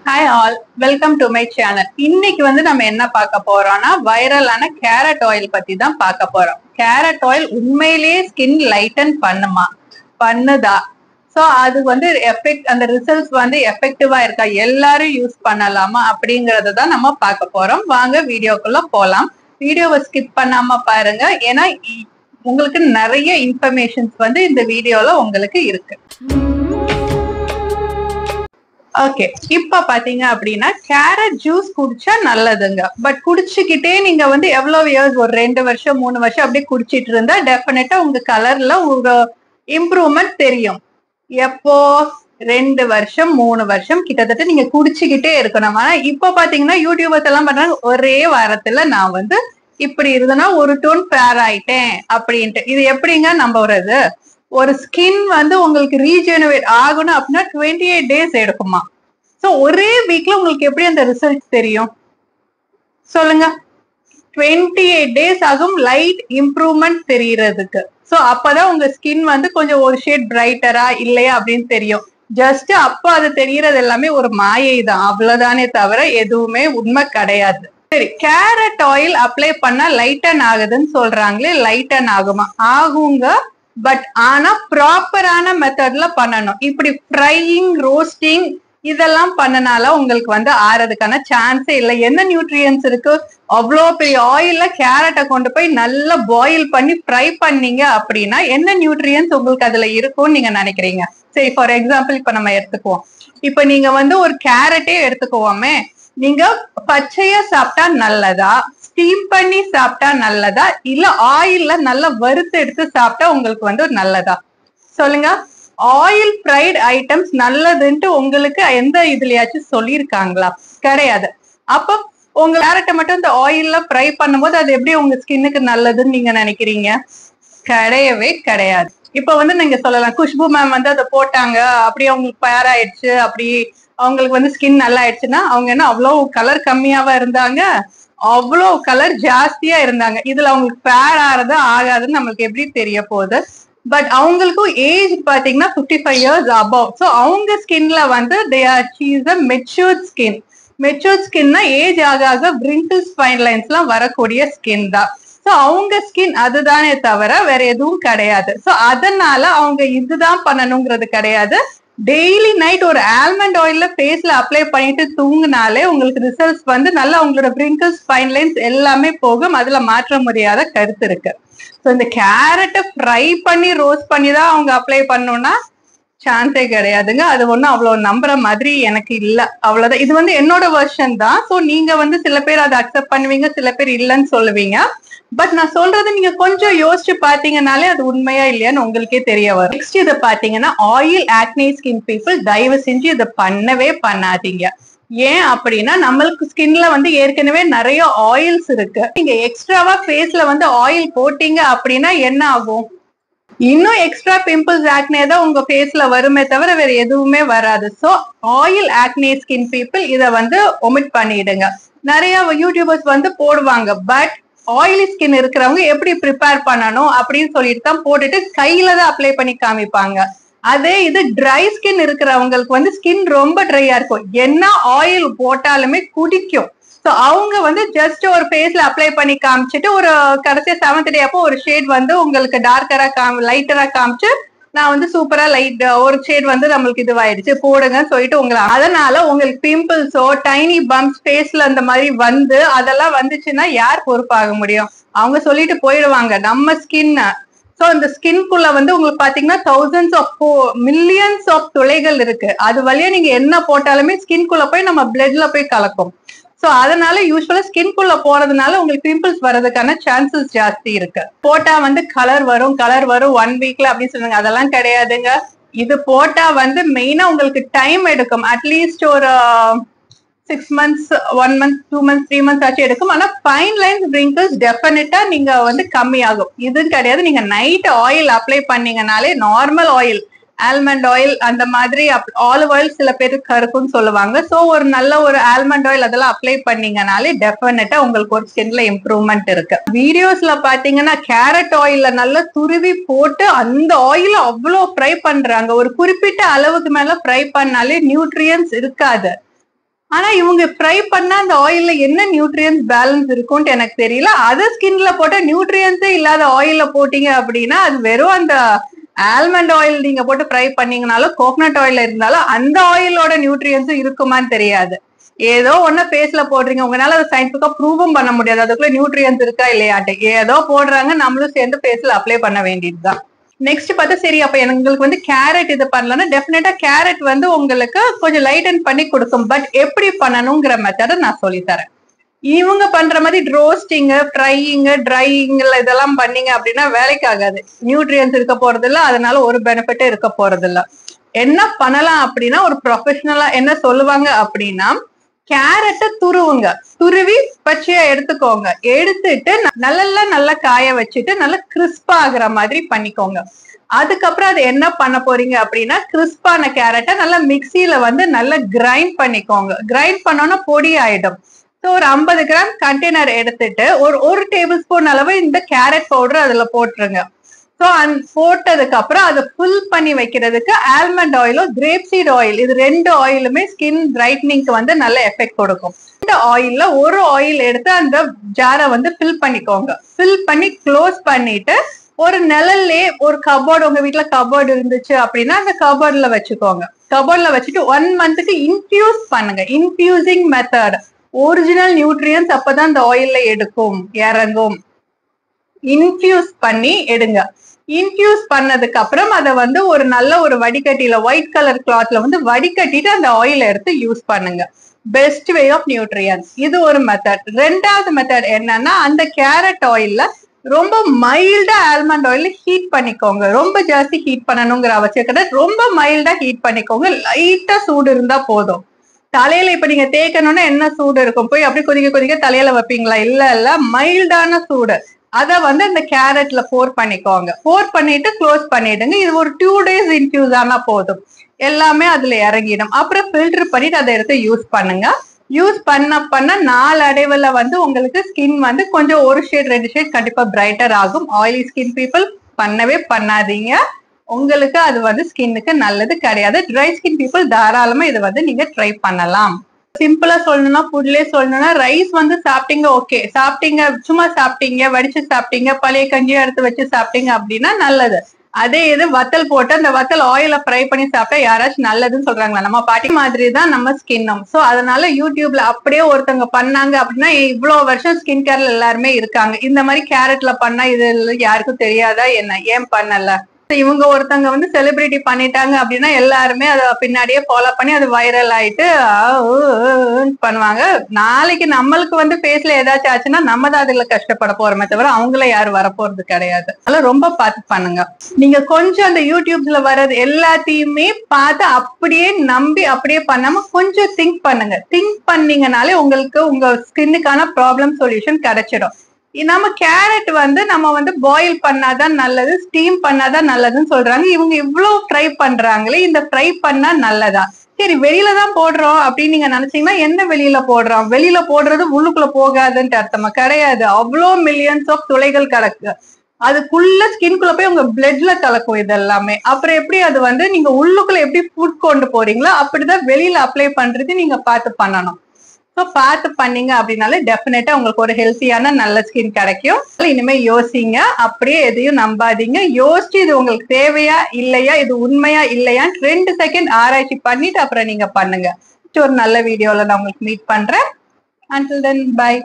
Hi all, welcome to my channel. இன்னைக்கு நம்ம என்ன பார்க்க போறோம்னா வைரலான கேரட் ஆயில் பத்தி தான் பார்க்க போறோம். கேரட் ஆயில் உண்மையிலேயே ஸ்கின் லைட்டன் பண்ணுதா? சோ அது எஃபெக்ட், அந்த ரிசல்ட்ஸ் எஃபெக்டிவா இருக்கா, எல்லாரும் யூஸ் பண்ணலாமா அப்படிங்கறத தான் நம்ம பார்க்க போறோம். வாங்க வீடியோக்குள்ள போலாம். வீடியோவை ஸ்கிப் பண்ணாம பாருங்க, ஏன்னா உங்களுக்கு நிறைய இன்ஃபர்மேஷன்ஸ் இந்த வீடியோல உங்களுக்கு இருக்கு. ஓகே, இப்ப பாத்தீங்க அப்படின்னா கேரட் ஜூஸ் குடிச்சா நல்லதுங்க. பட் குடிச்சுக்கிட்டே நீங்க எவ்வளவு இயர்ஸ், ஒரு 2 வருஷம் 3 வருஷம் அப்படியே குடிச்சிட்டு இருந்தா டெஃபினட்டா உங்க கலர்ல ஒரு இம்ப்ரூவ்மெண்ட் தெரியும். எப்போ 2 வருஷம் 3 வருஷம் கிட்டத்தட்ட நீங்க குடிச்சுக்கிட்டே இருக்கணும். ஆனா இப்ப பாத்தீங்கன்னா யூடியூபர்ஸ் எல்லாம் பண்றாங்க, ஒரே வாரத்துல நான் இப்படி இருந்தனா ஒரு டோன் ஃபேர் ஆயிட்டேன் அப்படின்ட்டு. இது எப்படிங்க நம்புறது? ஒரு ஸ்கின் உங்களுக்கு ரீஜெனரேட் ஆகணும் அப்படின்னா 28 டேஸ் எடுக்குமா? சோ ஒரே வீக்ல உங்களுக்கு எப்படி அந்த ரிசல்ட் தெரியும் சொல்லுங்க? 28 டேஸ் ஆகும் லைட் இம்ப்ரூவ்மெண்ட் தெரியறதுக்கு. சோ அப்பதான் உங்க ஸ்கின் கொஞ்சம் ஒரு ஷேட் பிரைட்டரா இல்லையா அப்படின்னு தெரியும். ஜஸ்ட் அப்ப அது தெரியறது எல்லாமே ஒரு மாயை தான், அவ்வளவுதானே தவிர எதுவுமே உண்மை கிடையாது. சரி, கேரட் ஆயில் அப்ளை பண்ணா லைட்டன் ஆகுதுன்னு சொல்றாங்களே, லைட்டன் ஆகுமா? ஆகுங்க. பட் ஆனா ப்ராப்பரான மெத்தட்ல பண்ணணும். இப்படி ஃப்ரையிங், ரோஸ்டிங் இதெல்லாம் பண்ணனால உங்களுக்கு ஆறதுக்கான சான்ஸே இல்லை. என்ன நியூட்ரியன்ஸ் இருக்கு? அவ்வளோ பெரிய ஆயில்ல கேரட்டை கொண்டு போய் நல்லா பாயில் பண்ணி ஃப்ரை பண்ணீங்க அப்படின்னா என்ன நியூட்ரியன்ஸ் உங்களுக்கு அதுல இருக்கும்னு நீங்க நினைக்கிறீங்க? சரி, ஃபார் எக்ஸாம்பிள் இப்ப நம்ம எடுத்துக்குவோம். இப்ப நீங்க ஒரு கேரட்டே எடுத்துக்குவோமே, நீங்க பச்சையா சாப்பிட்டா நல்லதா, ஸ்டீம் பண்ணி சாப்பிட்டா நல்லதா, இல்ல ஆயில்ல நல்லா வறுத்து எடுத்து சாப்பிட்டா உங்களுக்கு நல்லதா சொல்லுங்க? ஆயில் ஃப்ரைட் ஐட்டம்ஸ் நல்லதுன்ட்டு உங்களுக்கு எந்த இதுலயாச்சும் சொல்லியிருக்காங்களா? கிடையாது. அப்ப உங்க கேரட்டை மட்டும் இந்த ஆயில்ல ஃப்ரை பண்ணும்போது அது எப்படி உங்க ஸ்கின்னுக்கு நல்லதுன்னு நீங்க நினைக்கிறீங்க? கிடையவே கிடையாது. இப்ப நீங்க சொல்லலாம், குஷ்பு மேம் அதை போட்டாங்க, அப்படி அவங்களுக்கு ஃபேர் ஆயிடுச்சு, அப்படி அவங்களுக்கு ஸ்கின் நல்லா ஆயிடுச்சுன்னா அவங்க என்ன அவ்வளவு கலர் கம்மியாவா இருந்தாங்க? அவ்வளவு கலர் ஜாஸ்தியா இருந்தாங்க. இதுல அவங்களுக்கு ஃபேர் ஆறது ஆகாதுன்னு நம்மளுக்கு எப்படி தெரிய போகுது? பட் அவங்களுக்கும் ஏஜ் பாத்தீங்கன்னா 55 இயர்ஸ் அபவ். சோ அவங்க ஸ்கின்ல மெச்சூர்ட் ஸ்கின். மெச்சூர்ட் ஸ்கின்னா ஏஜ் ஆக ஆக wrinkles, fine lines எல்லாம் வரக்கூடிய ஸ்கின் தான். சோ அவங்க ஸ்கின் அதுதானே தவிர வேற எதுவும் கிடையாது. சோ அதனால அவங்க இதுதான் பண்ணணுங்கிறது கிடையாது. டெய்லி நைட் ஒரு ஆல்மண்ட் ஆயில்ல ஃபேஸ்ல அப்ளை பண்ணிட்டு தூங்கினாலே உங்களுக்கு ரிசல்ட்ஸ் நல்லா உங்களோட wrinkles, fine lines எல்லாமே போகும். அதுல மாற்ற முடியாத கருத்து இருக்கு. சோ இந்த கேரட்டை ஃப்ரை பண்ணி ரோஸ்ட் பண்ணி தான் அவங்க அப்ளை பண்ணணும்னா சான்ஸே கிடையாதுங்க. அது ஒண்ணும் அவ்வளவு நம்புற மாதிரி எனக்கு இல்ல. அவ்வளவுதான். இது என்னோட வெர்ஷன் தான். சோ நீங்க சில பேர் அதை அக்செப்ட் பண்ணுவீங்க, சில பேர் இல்லைன்னு சொல்லுவீங்க. பட் நான் சொல்றது நீங்க கொஞ்சம் யோசிச்சு பாத்தீங்கன்னாலே அது உண்மையா இல்லையான்னு உங்களுக்கே தெரிய வரும். நெக்ஸ்ட் இதை பாத்தீங்கன்னா, ஆயில் ஆக்னே ஸ்கின் பீப்புள் தயவு செஞ்சு இதை பண்ணவே பண்ணாதீங்க. ஏன் அப்படின்னா, நம்மளுக்கு ஸ்கின்ல ஏற்கனவே நிறைய ஆயில்ஸ் இருக்கு. நீங்க எக்ஸ்ட்ராவா ஃபேஸ்ல ஆயில் போட்டீங்க அப்படின்னா என்ன ஆகும்? இன்னும் எக்ஸ்ட்ரா பிம்பிள்ஸ், ஆக்னே தான் உங்க ஃபேஸ்ல வருமே தவிர வேற எதுவுமே வராது. So oil acne skin people இதை ஒமிட் பண்ணிடுங்க. நிறைய யூடியூபர்ஸ் போடுவாங்க. பட் ஆயிலி ஸ்கின் இருக்கிறவங்க எப்படி ப்ரிப்பேர் பண்ணணும் அப்படின்னு சொல்லிட்டு தான் போட்டுட்டு கையில தான் அப்ளை பண்ணி காமிப்பாங்க. அதே இது ட்ரை ஸ்கின் இருக்கிறவங்களுக்கு ஸ்கின் ரொம்ப ட்ரையா இருக்கும், என்ன ஆயில் போட்டாலுமே குடிக்கும். சோ அவங்க ஜஸ்ட் ஒரு ஃபேஸ்ல அப்ளை பண்ணி காமிச்சிட்டு ஒரு கடைசியா 7th டே அப்போ ஒரு ஷேட் உங்களுக்கு டார்க்கரா லைட்டரா காமிச்சு நான் சூப்பரா லைட் ஒரு ஷேட் நம்மளுக்கு இதுவாயிடுச்சு போடுங்க சொல்லிட்டு அதனால உங்களுக்கு பிம்பிள்ஸோ டைனி பம்ப்ஸ் ஃபேஸ்ல அந்த மாதிரி அதெல்லாம் வந்துச்சுன்னா யார் பொறுப்பாக முடியும்? அவங்க சொல்லிட்டு போயிடுவாங்க நம்ம ஸ்கின். சோ இந்த ஸ்கின்குள்ள உங்களுக்கு பாத்தீங்கன்னா thousands of millions of துளைகள் இருக்கு. அது வழியா நீங்க என்ன போட்டாலுமே ஸ்கின்குள்ள போய் நம்ம பிளட்ல போய் கலக்கும். சோ அதனால யூஸ்வலா ஸ்கின்குள்ள போறதுனால உங்களுக்கு பிம்பிள்ஸ் வர்றதுக்கான சான்சஸ் ஜாஸ்தி இருக்கு. போட்டா கலர் வரும் 1 வீக்ல அப்படின்னு சொல்லுங்க, அதெல்லாம் கிடையாதுங்க. இது போட்டா மெயினா உங்களுக்கு டைம் எடுக்கும். அட்லீஸ்ட் ஒரு 6 months, 1 month, 2 months, 3 months ஆச்சு எடுக்கும். ஆனா ஃபைன் லைன்ஸ், wrinkles டெஃபினட்டா நீங்க கம்மி ஆகும். இது கிடையாது. நீங்க நைட் ஆயில் அப்ளை பண்ணீங்கனாலே, நார்மல் ஆயில், ஆல்மண்ட் ஆயில் அந்த மாதிரி, ஆலிவ் ஆயில் சில பேருக்கு கருக்குன்னு சொல்லுவாங்க. சோ ஒரு நல்ல ஒரு ஆல்மண்ட் ஆயில் அதெல்லாம் அப்ளை பண்ணீங்கனாலே டெஃபினட்டா உங்களுக்கு ஒரு ஸ்கின்ல இம்ப்ரூவ்மெண்ட் இருக்கு. வீடியோஸ்ல பாத்தீங்கன்னா கேரட் ஆயில்ல நல்லா துருவி போட்டு அந்த ஆயில அவ்வளவு ஃப்ரை பண்றாங்க. ஒரு குறிப்பிட்ட அளவுக்கு மேல ஃப்ரை பண்ணாலே நியூட்ரியன்ஸ் இருக்காது. ஆனா இவங்க ஃப்ரை பண்ணா அந்த ஆயில்ல என்ன நியூட்ரியன்ஸ் பேலன்ஸ் இருக்கும்னு எனக்கு தெரியல. அது ஸ்கின்ல போட்ட நியூட்ரியன்ஸே இல்லாத ஆயில்ல போட்டீங்க அப்படின்னா அது வெறும் அந்த ஆல்மண்ட் ஆயில் நீங்க போட்டு ஃப்ரை பண்ணீங்கனாலும் கோகனட் ஆயில் இருந்தாலும் அந்த ஆயிலோட நியூட்ரியன்ஸும் இருக்குமான்னு தெரியாது. ஏதோ ஒண்ணு ஃபேஸ்ல போடுறீங்க, உங்களால அதை சயின்டிபிக்கா ப்ரூவும் பண்ண முடியாது அதுக்குள்ள நியூட்ரியன்ஸ் இருக்கா இல்லையாட்டு. ஏதோ போடுறாங்க, நம்மளும் சேர்ந்து ஃபேஸ்ல அப்ளை பண்ண வேண்டியதுதான். நெக்ஸ்ட் பார்த்தா சரி அப்ப எங்களுக்கு வந்து கேரட் இது பண்ணலன்னா டெஃபினட்டா கேரட் வந்து உங்களுக்கு கொஞ்சம் லைட்டன் பண்ணி கொடுக்கும். பட் எப்படி பண்ணணுங்கிற மெத்தட நான் சொல்லி தரேன். இவங்க பண்ற மாதிரி ரோஸ்டிங், ஃப்ரையிங், ட்ரையிங் இதெல்லாம் பண்ணீங்க அப்படின்னா வேலைக்கு ஆகாது. நியூட்ரியன்ஸ் இருக்க போறது இல்ல, அதனால ஒரு பெனிஃபிட் இருக்க போறது இல்ல. என்ன பண்ணலாம் அப்படின்னா ஒரு ப்ரொஃபஷனலா என்ன சொல்லுவாங்க அப்படின்னா கேரட்டை துருவுங்க, துருவி பச்சையா எடுத்துக்கோங்க, எடுத்துட்டு நல்லா காய வச்சுட்டு நல்லா கிறிஸ்பா ஆகுற மாதிரி பண்ணிக்கோங்க. அதுக்கப்புறம் அது என்ன பண்ண போறீங்க அப்படின்னா கிறிஸ்பான கேரட்டை நல்லா மிக்சியில வந்து நல்லா கிரைண்ட் பண்ணிக்கோங்க. கிரைண்ட் பண்ணோன்னா பொடி ஆயிடும். ஸோ ஒரு 50 கிராம் கண்டெய்னர் எடுத்துட்டு ஒரு டேபிள் ஸ்பூன் அளவு இந்த கேரட் பவுடர் அதுல போட்டுருங்க. ஸோ போட்டதுக்கு அப்புறம் அதை ஃபுல் பண்ணி வைக்கிறதுக்கு ஆல்மண்ட் ஆயிலோ கிரேப் சீட் ஆயில், இது 2 ஆயிலுமே ஸ்கின் பிரைட்னிங்க்கு வந்து நல்ல எஃபெக்ட் கொடுக்கும். இந்த ஆயில்ல ஒரு ஆயில் எடுத்து அந்த ஜாரை வந்து ஃபில் பண்ணிக்கோங்க. ஃபில் பண்ணி க்ளோஸ் பண்ணிட்டு ஒரு நிழல்லே ஒரு கபோர்டு, உங்க வீட்டுல கபோர்டு இருந்துச்சு அப்படின்னா அந்த கபோர்ட்ல வச்சுக்கோங்க. கபோர்ட்ல வச்சுட்டு 1 மந்த்துக்கு இன்ஃபியூஸ் பண்ணுங்க. இன்ஃபியூசிங் மெத்தட். ஒரிஜினல் நியூட்ரியன்ஸ் அப்பதான் அந்த ஆயில்ல எடுக்கும், இறங்கும். இன்ஃபியூஸ் பண்ணி எடுங்க. இன்ஃபியூஸ் பண்ணதுக்கு அப்புறம் அதை வந்து ஒரு நல்ல ஒரு வடிகட்டியில ஒயிட் கலர் கிளாத்ல வந்து வடிகட்டிட்டு அந்த ஆயில் எடுத்து யூஸ் பண்ணுங்க. Best way of nutrients. இது ஒரு மெத்தட். 2வது மெத்தட் என்னன்னா அந்த கேரட் ஆயில்ல ரொம்ப மைல்டா ஆல்மண்ட் ஆயில் ஹீட் பண்ணிக்கோங்க. ரொம்ப ஜாஸ்தி ஹீட் பண்ணணுங்கிற அவசியம் கிடையாது. ரொம்ப மைல்டா ஹீட் பண்ணிக்கோங்க. லைட்டா சூடு இருந்தா போதும். தலையில இப்ப நீங்க தேய்க்கணும்னா என்ன சூடு இருக்கும், போய் அப்படி கொதிக்க தலையில வைப்பீங்களா? இல்ல, மைல்டான சூடு. அத வந்து இந்த கேரட்ல போர் பண்ணிக்கோங்க. போர் பண்ணிட்டு க்ளோஸ் பண்ணிடுங்க. இது ஒரு 2 days இன்ஃபியூஸ் ஆனா போதும், எல்லாமே அதுல இறங்கிடும். அப்புறம் ஃபில்டர் பண்ணிட்டு அதை எடுத்து யூஸ் பண்ணுங்க. யூஸ் பண்ண நாளடைவுல வந்து உங்களுக்கு ஸ்கின் வந்து கொஞ்சம் ஒரு ஷேட் 2 ஷேட் கண்டிப்பா பிரைட்டர் ஆகும். ஆயிலி ஸ்கின் பீப்புள் பண்ணவே பண்ணாதீங்க, உங்களுக்கு அது வந்து ஸ்கின்னுக்கு நல்லது கிடையாது. ட்ரை ஸ்கின் பீப்புள் தாராளமா இதை வந்து நீங்க ட்ரை பண்ணலாம். சிம்பிளா சொல்லணும்னா ஃபுட்லயே சொல்லணும்னா ரைஸ் வந்து சாப்பிட்டீங்க, ஓகே சாப்பிட்டீங்க, சும்மா சாப்பிட்டீங்க, வடிச்சு சாப்பிட்டீங்க, பழைய கஞ்சியா எடுத்து வச்சு சாப்பிட்டீங்க அப்படின்னா நல்லது. அதே இது வத்தல் போட்டு அந்த வத்தல் ஆயில ஃப்ரை பண்ணி சாப்பிட்டா யாராச்சும் நல்லதுன்னு சொல்றாங்களா? நம்ம பாட்டி மாதிரி தான் நம்ம ஸ்கின்னும். சோ அதனால யூடியூப்ல அப்படியே ஒருத்தவங்க பண்ணாங்க அப்படின்னா இவ்வளவு வருஷம் ஸ்கின் கேர்ல எல்லாருமே இருக்காங்க. இந்த மாதிரி கேரட்ல பண்ணா இது யாருக்கும் தெரியாதா என்ன? ஏன் பண்ணல? இவங்க ஒருத்தவங்க வந்து செலிபிரிட்டி பண்ணிட்டாங்க அப்படின்னா எல்லாருமே அதை பின்னாடியே ஃபாலோ பண்ணி அது வைரல் ஆயிட்டு பண்ணுவாங்க. நாளைக்கு நம்மளுக்கு வந்து ஃபேஸ்ல ஏதாச்சும் ஆச்சுன்னா நம்ம தான் அதுல கஷ்டப்பட போறோமே தவிர அவங்கள யாரும் வரப்போறது கிடையாது. அதெல்லாம் ரொம்ப பார்த்து பண்ணுங்க. நீங்க கொஞ்சம் அந்த யூடியூப்ல வர்றது எல்லாத்தையுமே பார்த்து அப்படியே நம்பி அப்படியே பண்ணாம கொஞ்சம் திங்க் பண்ணுங்க. திங்க் பண்ணீங்கனாலே உங்களுக்கு உங்க ஸ்கின்னுக்கான ப்ராப்ளம் சொல்யூஷன் கிடைச்சிடும். நம்ம கேரட் வந்து நம்ம வந்து பாயில் பண்ணாதான் நல்லது, ஸ்டீம் பண்ணாதான் நல்லதுன்னு சொல்றாங்க. இவங்க இவ்வளவு ஃப்ரை பண்றாங்களே, இந்த ஃப்ரை பண்ணா நல்லதா? சரி வெளியில தான் போடுறோம் அப்படின்னு நீங்க நினைச்சீங்கன்னா என்ன வெளியில போடுறோம்? வெளியில போடுறது உள்ளுக்குள்ள போகாதுன்ட்டு அர்த்தமா? கிடையாது. அவ்வளோ மில்லியன்ஸ் ஆஃப் துளைகள் கலக்கு, அதுக்குள்ள ஸ்கின்குள்ள போய் உங்க பிளட்ல கலக்கும் இது எல்லாமே. அப்புறம் எப்படி அது வந்து நீங்க உள்ளுக்குள்ள எப்படி ஃபுட் கொண்டு போறீங்களோ அப்படிதான் வெளியில அப்ளை பண்றது நீங்க பார்த்து பண்ணணும். ஸோ பார்த்து பண்ணீங்க அப்படின்னாலே டெஃபினட்டா உங்களுக்கு ஒரு ஹெல்த்தியான நல்ல ஸ்கின் கிடைக்கும். இனிமே யோசிங்க, அப்படியே எதையும் நம்பாதீங்க. யோசிச்சு இது உங்களுக்கு தேவையா இல்லையா, இது உண்மையா இல்லையான்னு 2 செகண்ட் ஆராய்ச்சி பண்ணிட்டு அப்புறம் நீங்க பண்ணுங்க. ஒரு நல்ல வீடியோல நான் உங்களுக்கு மீட் பண்றேன். Until then, bye.